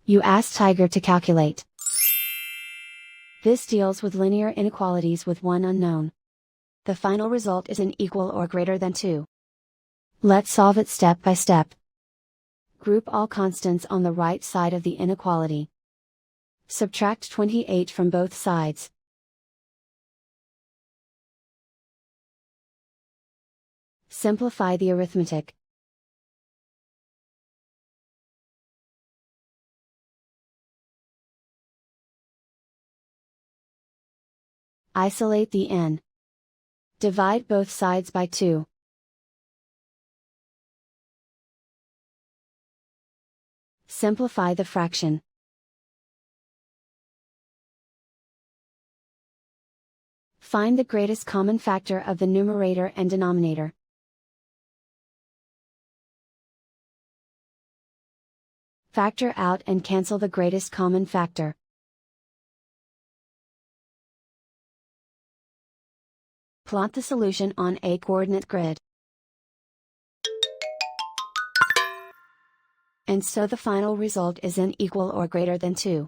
You ask Tiger to calculate. This deals with linear inequalities with one unknown. The final result is an equal or greater than 2. Let's solve it step by step. Group all constants on the right side of the inequality. Subtract 28 from both sides. Simplify the arithmetic. Isolate the n. Divide both sides by 2. Simplify the fraction. Find the greatest common factor of the numerator and denominator. Factor out and cancel the greatest common factor. Plot the solution on a coordinate grid. And so the final result is n equal or greater than 2.